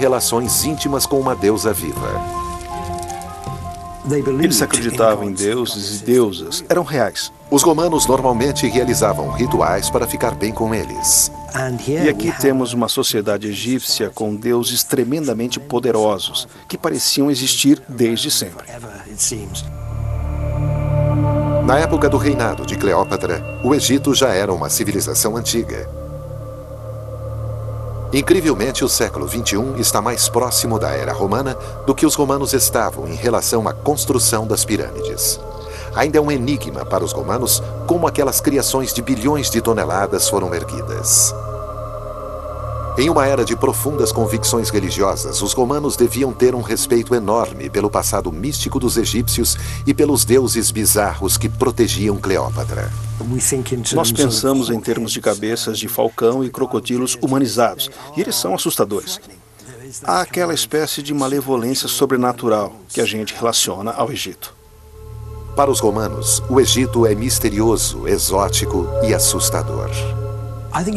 relações íntimas com uma deusa viva. Eles acreditavam em deuses e deusas, eram reais. Os romanos normalmente realizavam rituais para ficar bem com eles. E aqui temos uma sociedade egípcia com deuses tremendamente poderosos, que pareciam existir desde sempre. Na época do reinado de Cleópatra, o Egito já era uma civilização antiga. Incrivelmente, o século XXI está mais próximo da era romana do que os romanos estavam em relação à construção das pirâmides. Ainda é um enigma para os romanos como aquelas criações de bilhões de toneladas foram erguidas. Em uma era de profundas convicções religiosas, os romanos deviam ter um respeito enorme pelo passado místico dos egípcios e pelos deuses bizarros que protegiam Cleópatra. Nós pensamos em termos de cabeças de falcão e crocodilos humanizados, e eles são assustadores. Há aquela espécie de malevolência sobrenatural que a gente relaciona ao Egito. Para os romanos, o Egito é misterioso, exótico e assustador.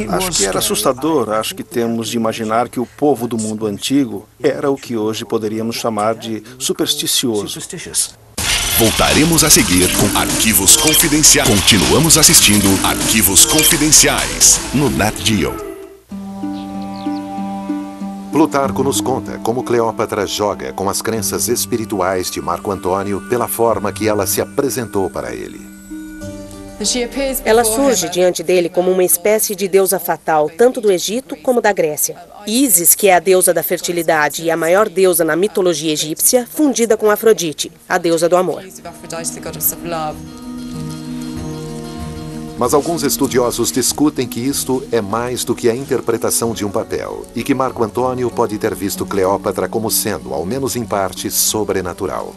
Acho que era assustador. Acho que temos de imaginar que o povo do mundo antigo era o que hoje poderíamos chamar de supersticioso. Voltaremos a seguir com Arquivos Confidenciais. Continuamos assistindo Arquivos Confidenciais no Nat Geo. Plutarco nos conta como Cleópatra joga com as crenças espirituais de Marco Antônio pela forma que ela se apresentou para ele. Ela surge diante dele como uma espécie de deusa fatal, tanto do Egito como da Grécia. Ísis, que é a deusa da fertilidade e a maior deusa na mitologia egípcia, fundida com Afrodite, a deusa do amor. Mas alguns estudiosos discutem que isto é mais do que a interpretação de um papel e que Marco Antônio pode ter visto Cleópatra como sendo, ao menos em parte, sobrenatural.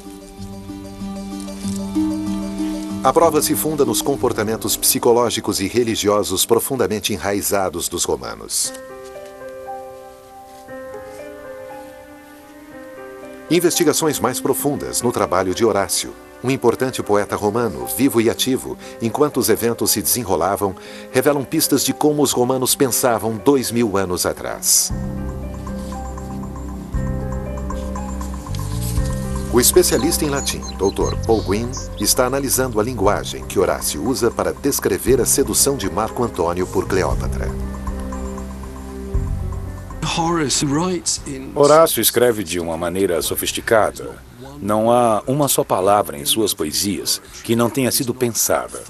A prova se funda nos comportamentos psicológicos e religiosos profundamente enraizados dos romanos. Investigações mais profundas no trabalho de Horácio, um importante poeta romano, vivo e ativo, enquanto os eventos se desenrolavam, revelam pistas de como os romanos pensavam 2000 anos atrás. O especialista em latim, Dr. Paul Gwyn, está analisando a linguagem que Horácio usa para descrever a sedução de Marco Antônio por Cleópatra. Horácio escreve de uma maneira sofisticada. Não há uma só palavra em suas poesias que não tenha sido pensada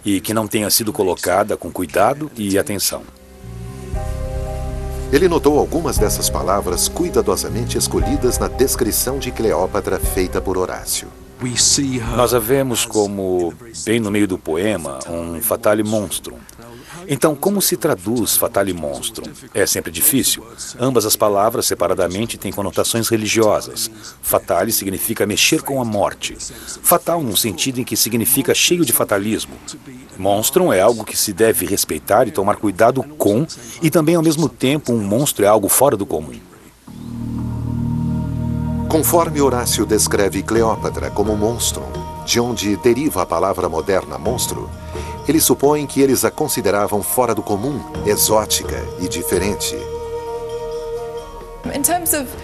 e que não tenha sido colocada com cuidado e atenção. Ele notou algumas dessas palavras cuidadosamente escolhidas na descrição de Cleópatra feita por Horácio. Nós a vemos como, bem no meio do poema, um fatale monstrum. Então, como se traduz fatale monstrum? É sempre difícil. Ambas as palavras, separadamente, têm conotações religiosas. Fatale significa mexer com a morte. Fatal num sentido em que significa cheio de fatalismo. Monstrum é algo que se deve respeitar e tomar cuidado com, e também, ao mesmo tempo, um monstro é algo fora do comum. Conforme Horácio descreve Cleópatra como monstrum, de onde deriva a palavra moderna monstro, ele supõe que eles a consideravam fora do comum, exótica e diferente.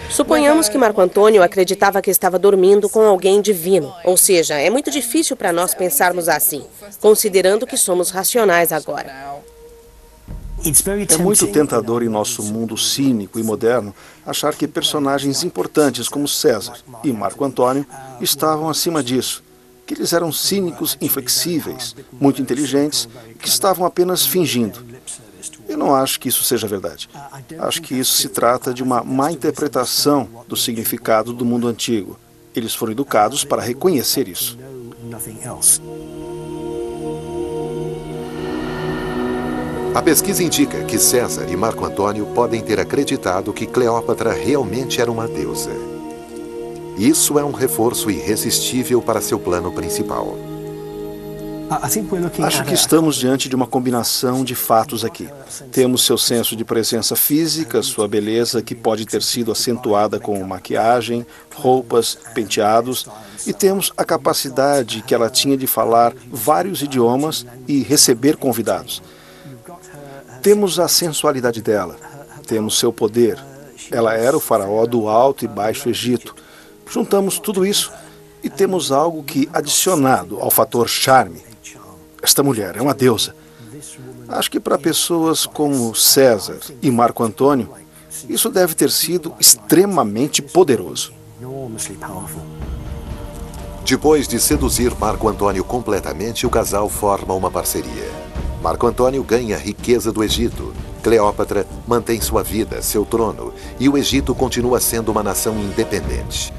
Suponhamos que Marco Antônio acreditava que estava dormindo com alguém divino. Ou seja, é muito difícil para nós pensarmos assim, considerando que somos racionais agora. É muito tentador em nosso mundo cínico e moderno achar que personagens importantes como César e Marco Antônio estavam acima disso, que eles eram cínicos inflexíveis, muito inteligentes e que estavam apenas fingindo. Eu não acho que isso seja verdade. Acho que isso se trata de uma má interpretação do significado do mundo antigo. Eles foram educados para reconhecer isso. A pesquisa indica que César e Marco Antônio podem ter acreditado que Cleópatra realmente era uma deusa. Isso é um reforço irresistível para seu plano principal. Acho que estamos diante de uma combinação de fatos aqui. Temos seu senso de presença física, sua beleza que pode ter sido acentuada com maquiagem, roupas, penteados, e temos a capacidade que ela tinha de falar vários idiomas e receber convidados. Temos a sensualidade dela, temos seu poder, Ela era o faraó do Alto e Baixo Egito. Juntamos tudo isso e temos algo que, adicionado ao fator charme, esta mulher é uma deusa. Acho que para pessoas como César e Marco Antônio, isso deve ter sido extremamente poderoso. Depois de seduzir Marco Antônio completamente, o casal forma uma parceria. Marco Antônio ganha a riqueza do Egito. Cleópatra mantém sua vida, seu trono, e o Egito continua sendo uma nação independente.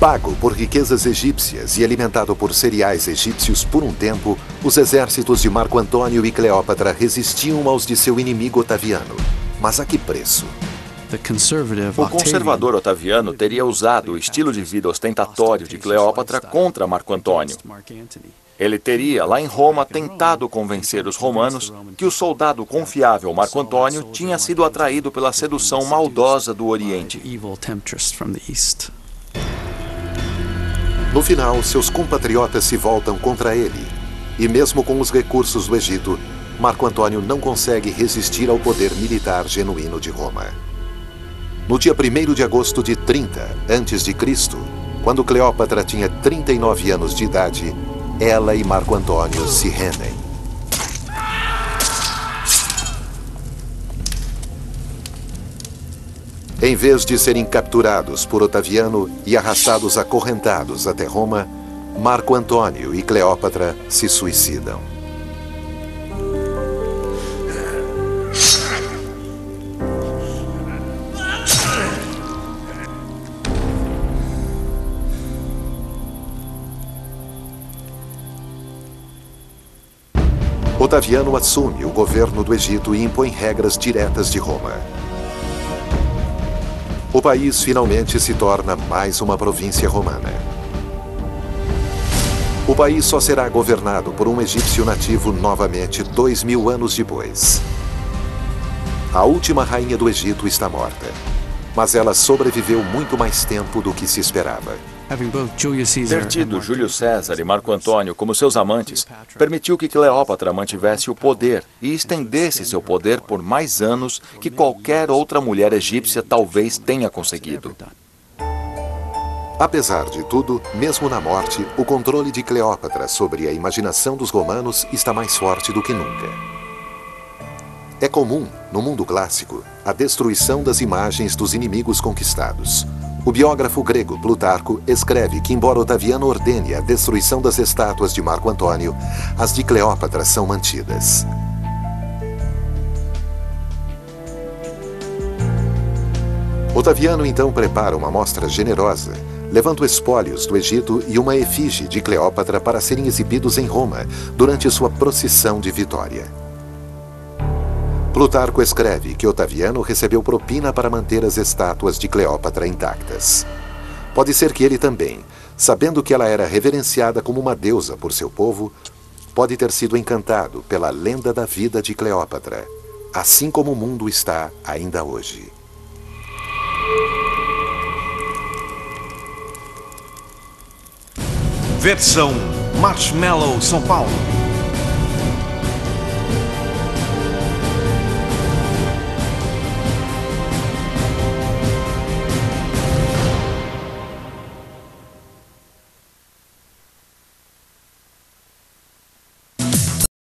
Pago por riquezas egípcias e alimentado por cereais egípcios por um tempo, os exércitos de Marco Antônio e Cleópatra resistiam aos de seu inimigo Otaviano. Mas a que preço? O conservador Otaviano teria usado o estilo de vida ostentatório de Cleópatra contra Marco Antônio. Ele teria, lá em Roma, tentado convencer os romanos que o soldado confiável Marco Antônio tinha sido atraído pela sedução maldosa do Oriente. No final, seus compatriotas se voltam contra ele. E mesmo com os recursos do Egito, Marco Antônio não consegue resistir ao poder militar genuíno de Roma. No dia 1º de agosto de 30 a.C., quando Cleópatra tinha 39 anos de idade, ela e Marco Antônio se rendem. Em vez de serem capturados por Otaviano e arrastados acorrentados até Roma, Marco Antônio e Cleópatra se suicidam. Otaviano assume o governo do Egito e impõe regras diretas de Roma. O país finalmente se torna mais uma província romana. O país só será governado por um egípcio nativo novamente 2000 anos depois. A última rainha do Egito está morta, mas ela sobreviveu muito mais tempo do que se esperava. Ter tido Júlio César e Marco Antônio como seus amantes permitiu que Cleópatra mantivesse o poder e estendesse seu poder por mais anos que qualquer outra mulher egípcia talvez tenha conseguido. Apesar de tudo, mesmo na morte, o controle de Cleópatra sobre a imaginação dos romanos está mais forte do que nunca. É comum, no mundo clássico, a destruição das imagens dos inimigos conquistados. O biógrafo grego Plutarco escreve que, embora Otaviano ordene a destruição das estátuas de Marco Antônio, as de Cleópatra são mantidas. Otaviano então prepara uma amostra generosa, levando espólios do Egito e uma efígie de Cleópatra para serem exibidos em Roma durante sua procissão de vitória. Plutarco escreve que Otaviano recebeu propina para manter as estátuas de Cleópatra intactas. Pode ser que ele também, sabendo que ela era reverenciada como uma deusa por seu povo, pode ter sido encantado pela lenda da vida de Cleópatra, assim como o mundo está ainda hoje. Versão Marshmallow São Paulo.